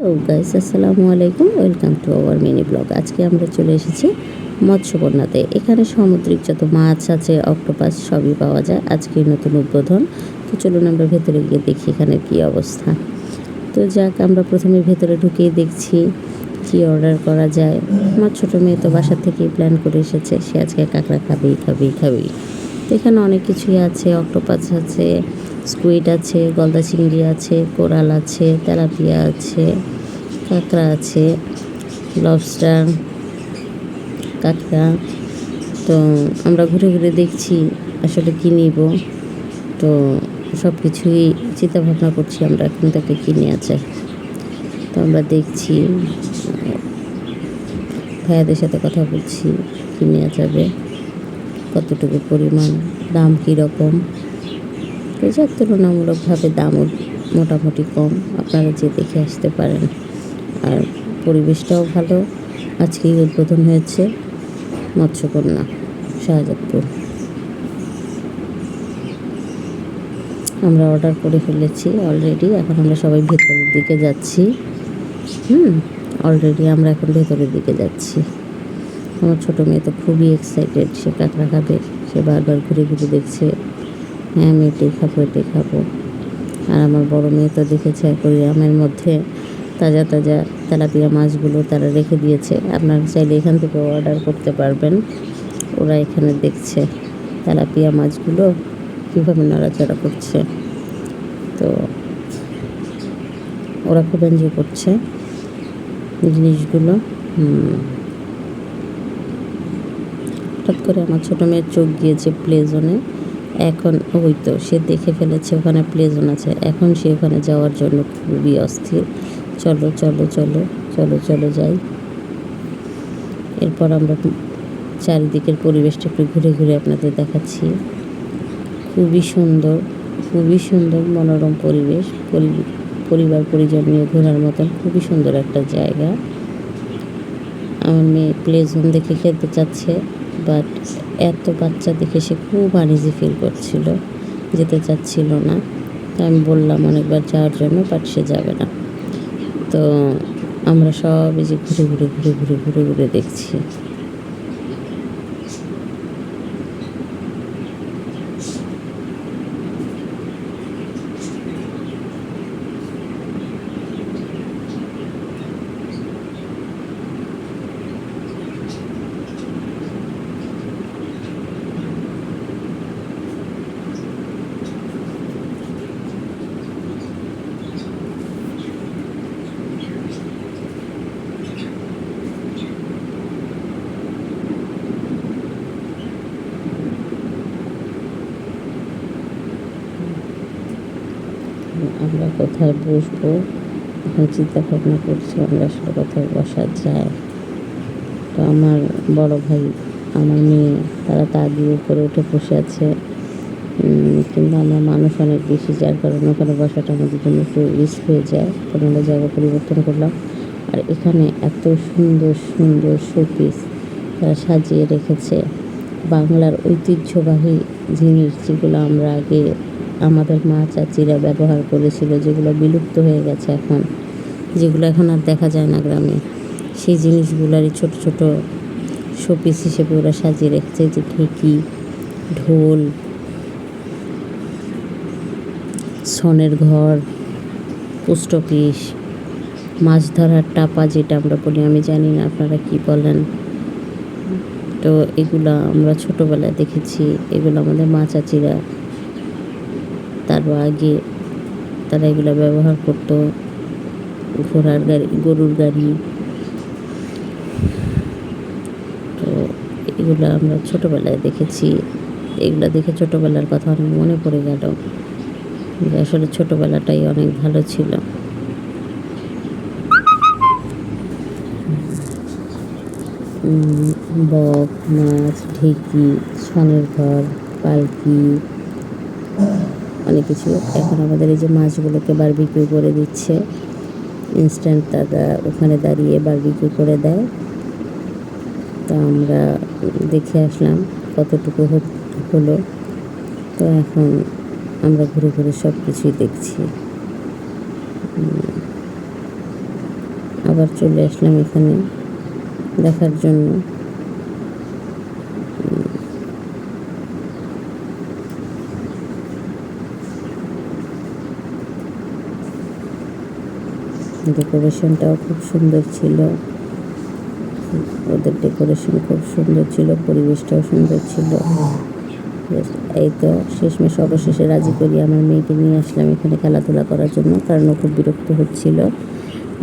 Guys, আসসালামু আলাইকুম, welcome to our mini blog. আজকে আমরা চলে এসেছি মৎস্যকন্যাতে। এখানে সামুদ্রিক যত মাছ আছে, অক্টোপাস সবই পাওয়া যায়। আজকে নতুন উদ্বোধন। তো চলুন আমরা ভেতরে গিয়ে দেখি এখানে কি অবস্থা। তো যাক, আমরা প্রথমে ভেতরে ঢুকেই দেখছি কি অর্ডার করা যায়। আমার ছোটো মেয়ে তো বাসা থেকেই প্ল্যান করে এসেছে, সে আজকে কাঁকড়া খাবেই। তো এখানে অনেক কিছুই আছে, অক্টোপাস আছে, স্কুইড আছে, গলদা চিংড়ি আছে, কোরাল আছে, তেলাপিয়া আছে, কাঁকড়া আছে, লবস্টার, কাঁকড়া। তো আমরা ঘুরে ঘুরে দেখছি আসলে কী নিব। তো সব কিছুই চিন্তা ভাবনা করছি আমরা এখন থেকে কী নেওয়া যায়। তো আমরা দেখছি, ভাইয়াদের সাথে কথা বলছি কী নেওয়া যাবে, কতটুকু পরিমাণ, দাম কীরকম। তো যাক, তুলনামূলকভাবে দামও মোটামুটি কম, আপনারা যে দেখে আসতে পারেন। আর পরিবেশটাও ভালো। আজকেই উদ্বোধন হয়েছে মৎস্যকন্যা, শাহজাদপুর। আমরা অর্ডার করে ফেলেছি অলরেডি। এখন আমরা সবাই ভেতরের দিকে যাচ্ছি। অলরেডি আমরা এখন ভেতরের দিকে যাচ্ছি। আমার ছোটো মেয়ে তো খুবই এক্সাইটেড, সে কাঁকড়া খাবে। সে বারবার ঘুরে ঘুরে দেখছে, হ্যাঁ আমি এটাই খাবো। আর আমার বড় মেয়ে তো দেখেছে অ্যাকোয়ারিয়ামের মধ্যে তাজা তাজা তেলাপিয়া মাছগুলো তারা রেখে দিয়েছে। আপনারা চাইলে এখান থেকে অর্ডার করতে পারবেন। ওরা এখানে দেখছে তেলাপিয়া মাছগুলো কীভাবে নড়াচড়া করছে। তো ওরা খুব এনজয় করছে জিনিসগুলো। হঠাৎ করে আমার ছোটো মেয়ের চোখ গিয়েছে প্লে জোনে। এখন ওই তো সে দেখে ফেলেছে ওখানে প্লে জোন আছে। এখন সে ওখানে যাওয়ার জন্য খুবই অস্থির। চলো যাই। এরপর আমরা চারিদিকের পরিবেশটা একটু ঘুরে ঘুরে আপনাদের দেখাচ্ছি। খুবই সুন্দর মনোরম পরিবেশ। পরিবার পরিজন নিয়ে ঘোরার মতন খুবই সুন্দর একটা জায়গা। আমার মেয়ে প্লে জোন দেখে খেলতে চাচ্ছে, বাট এত বাচ্চা দেখে সে খুব আনইজি ফিল করছিল, যেতে চাচ্ছিল না। তো আমি বললাম অনেকবার যাওয়ার জন্য, বাট সে যাবে না। তো আমরা সব এই যে ঘুরে ঘুরে দেখছি। আমরা কোথায় বসবো এখন চিন্তা ভাবনা করছি, আমরা আসলে কোথায় বসা যায়। তো আমার বড় ভাই, আমার মেয়ে, তারা তা দিয়ে উপরে উঠে বসে আছে। কিন্তু আমরা মানুষ অনেক বেশি, যার কারণে ওখানে বসাটা আমাদের জন্য একটু রিস্ক হয়ে যায়। তো আমরা জায়গা পরিবর্তন করলাম। আর এখানে এত সুন্দর শোপিস তারা সাজিয়ে রেখেছে, বাংলার ঐতিহ্যবাহী জিনিস যেগুলো আমরা আগে আমাদের মা চাচিরা ব্যবহার করেছিল, যেগুলো বিলুপ্ত হয়ে গেছে এখন, যেগুলো এখন আর দেখা যায় না গ্রামে। সেই জিনিসগুলোরই ছোট ছোট শোপিস হিসেবে ওরা সাজিয়ে রেখেছে। যে ঢেঁকি, ঢোল, ছনের ঘর, পোস্ট অফিস, মাছ ধরার টাপা যেটা আমরা বলি, আমি জানি না আপনারা কি বলেন। তো এগুলো আমরা ছোটোবেলায় দেখেছি। এগুলো আমাদের মা চাচিরা তারও আগে তারা এগুলো ব্যবহার করতো। ঘোড়ার গাড়ি, গরুর গাড়ি। তো এগুলো আমরা ছোটোবেলায় দেখেছি। এগুলো দেখে ছোটোবেলার কথা অনেক মনে পড়ে গেল, যে আসলে ছোটোবেলাটাই অনেক ভালো ছিল। বক, মাছ, ঢেঁকি, ছনের ঘর, পালকি, অনেক কিছু। এখন আমাদের এই যে মাছগুলোকে বারবিকিউ করে দিচ্ছে ইনস্ট্যান্ট, তারা ওখানে দাঁড়িয়ে বারবিকিউ করে দেয়। তো আমরা দেখে আসলাম কতটুকু হলো। তো এখন আমরা ঘুরে ঘুরে সব কিছুই দেখছি। আবার চলে আসলাম এখানে দেখার জন্য। ডেকোরেশনটাও খুব সুন্দর ছিল, ওদের ডেকোরেশন খুব সুন্দর ছিল, পরিবেশটাও সুন্দর ছিল। এই তো শেষমেশ অবশেষে রাজি করি আমার মেয়েকে নিয়ে আসলাম এখানে খেলাধুলা করার জন্য, কারণ ও খুব বিরক্ত হচ্ছিল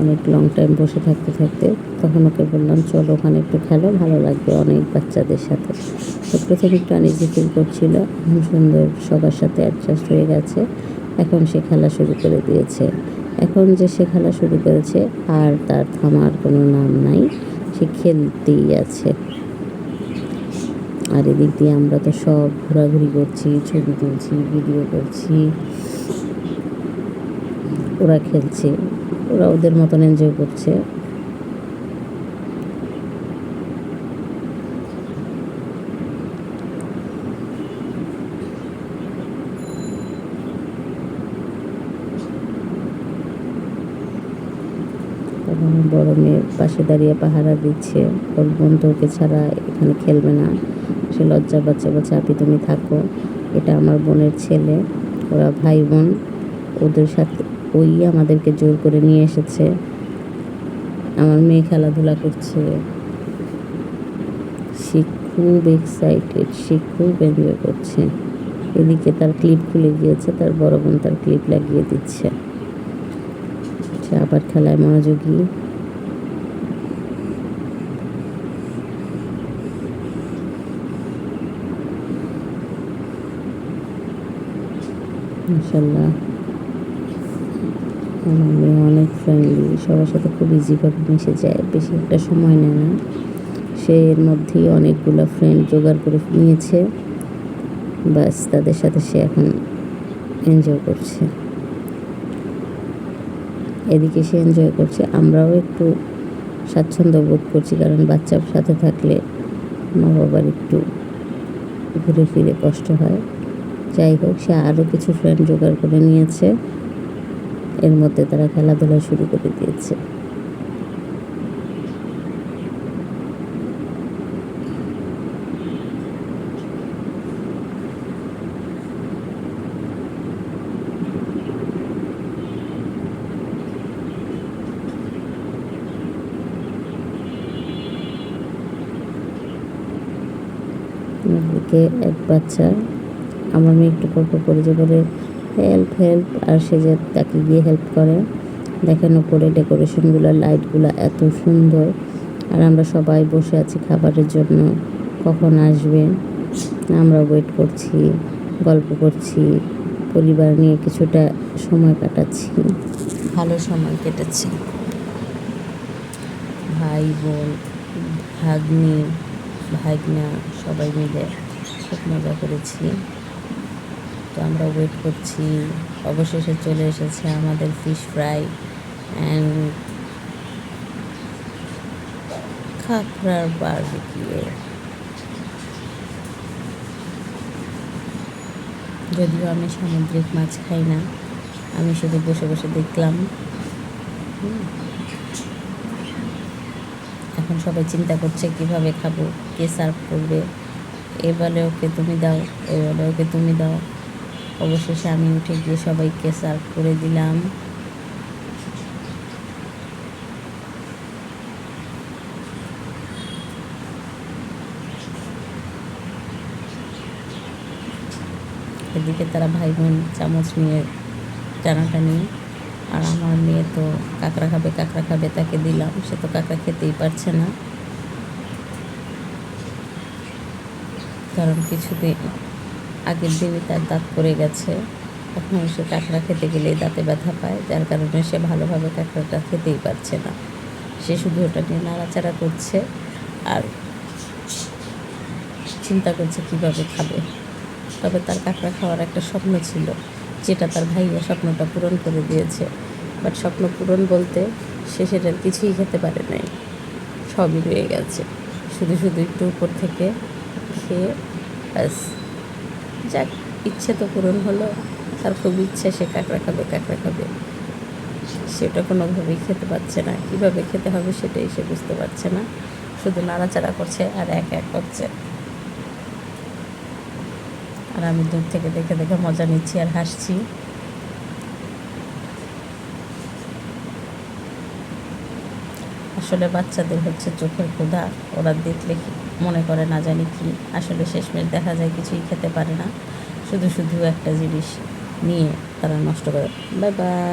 অনেক লং টাইম বসে থাকতে থাকতে। তখন ওকে বললাম চলো ওখানে একটু খেলো, ভালো লাগবে অনেক বাচ্চাদের সাথে। তো প্রথমে একটু আনইজি ফিল করছিল, এখন সুন্দর সবার সাথে অ্যাডজাস্ট হয়ে গেছে। এখন সে খেলা শুরু করে দিয়েছে। এখন যে সে খেলা শুরু করেছে আর তার থামার কোনো নাম নাই, সে খেলতেই আছে। আর এদিক দিয়ে আমরা তো সব ঘোরাঘুরি করছি, ছবি তুলছি, ভিডিও করছি, ওরা খেলছে, ওরা ওদের মতন এনজয় করছে। এবং বড় মেয়ে পাশে দাঁড়িয়ে পাহারা দিচ্ছে, ওর বোন তো ওকে ছাড়া এখানে খেলবে না, সে লজ্জা পাচ্ছে, বলছে আপি তুমি থাকো, এটা আমার বোনের ছেলে, ওরা ভাই বোন, ওদের সাথে ওই আমাদেরকে জোর করে নিয়ে এসেছে। আমার মেয়ে খেলাধুলা করছে, সে খুব এক্সাইটেড, সে খুব এনজয় করছে। এদিকে তার ক্লিপ খুলে গিয়েছে, তার বড় বোন তার ক্লিপ লাগিয়ে দিচ্ছে, সে আবার খেলায় মনোযোগী। মাশাআল্লাহ আমার মেয়ে অনেক ফ্রেন্ডলি, সবার সাথে খুব ইজিভাবে মিশে যায়, বেশি একটা সময় নেয় না। সে এর মধ্যেই অনেকগুলো ফ্রেন্ড জোগাড় করে নিয়েছে, বাস তাদের সাথে সে এখন এনজয় করছে। এদিকে সে এনজয় করছে, আমরাও একটু স্বাচ্ছন্দ্য বোধ করছি, কারণ বাচ্চার সাথে থাকলে মা বাবার একটু ঘুরে ফিরে কষ্ট হয়। যাই হোক, সে আরও কিছু ফ্রেন্ড জোগাড় করে নিয়েছে, এর মধ্যে তারা খেলাধুলা শুরু করে দিয়েছে। এদিকে এক বাচ্চা আমার মেয়ে একটু পর করে যে বলে হেল্প হেল্প, আর সে যে তাকে গিয়ে হেল্প করে। দেখেন উপরে ডেকোরেশনগুলো, লাইটগুলো এত সুন্দর, আর আমরা সবাই বসে আছি খাবারের জন্য, কখন আসবে আমরা ওয়েট করছি, গল্প করছি, পরিবার নিয়ে কিছুটা সময় কাটাচ্ছি, ভালো সময় কেটেছে। ভাই বোন, ভাগ্নি, ভাগনা সবাই মিলে খুব মজা করেছি। তো আমরা ওয়েট করছি, অবশেষে চলে এসেছে আমাদের ফিশ ফ্রাই অ্যান্ড খাকরার বারবিকিউ। যদিও আমি সামুদ্রিক মাছ খাই না, আমি শুধু বসে বসে দেখলাম। এখন সবাই চিন্তা করছে কিভাবে খাবো, কে সার্ভ করবে, এ বলে ওকে তুমি দাও, এ বলে ওকে তুমি দাও। অবশেষে আমি উঠে গিয়ে সবাইকে সার্ভ করে দিলাম। এদিকে তারা ভাই বোন চামচ নিয়ে টানাটানি, আর আমার মেয়ে তো কাঁকড়া খাবে, তাকে দিলাম, সে তো কাঁকড়া খেতেই পারছে না, কারণ কিছুদিন আগের দিনই তার দাঁত পড়ে গেছে। এখন সে কাঁকড়া খেতে গেলেই দাঁতে ব্যথা পায়, যার কারণে সে ভালোভাবে কাঁকড়াটা খেতেই পারছে না। সে শুধু ওটা নিয়ে নাড়াচাড়া করছে আর চিন্তা করছে কিভাবে খাবে। তবে তার কাঁকড়া খাওয়ার একটা স্বপ্ন ছিল, যেটা তার ভাইয়া স্বপ্নটা পূরণ করে দিয়েছে। বাট স্বপ্ন পূরণ বলতে সে সেটার কিছুই খেতে পারে নাই, সবই রয়ে গেছে, শুধু শুধু একটু উপর থেকে খেয়ে ব্যাস। যাক, ইচ্ছে তো পূরণ হলো, তার খুব ইচ্ছে সে কাঁকড়া খাবে। সেটা কোনোভাবেই খেতে পারছে না, কীভাবে খেতে হবে সেটাই সে বুঝতে পারছে না, শুধু নাড়াচাড়া করছে আর এক এক করছে। আর আমি দূর থেকে দেখে দেখে মজা নিচ্ছি আর হাসছি। আসলে বাচ্চাদের হচ্ছে চোখের ক্ষুধা, ওরা দেখলে মনে করে না জানি কি, আসলে শেষমেশ দেখা যায় কিছুই খেতে পারে না, শুধু শুধু একটা জিনিস নিয়ে তারা নষ্ট করে। Bye bye.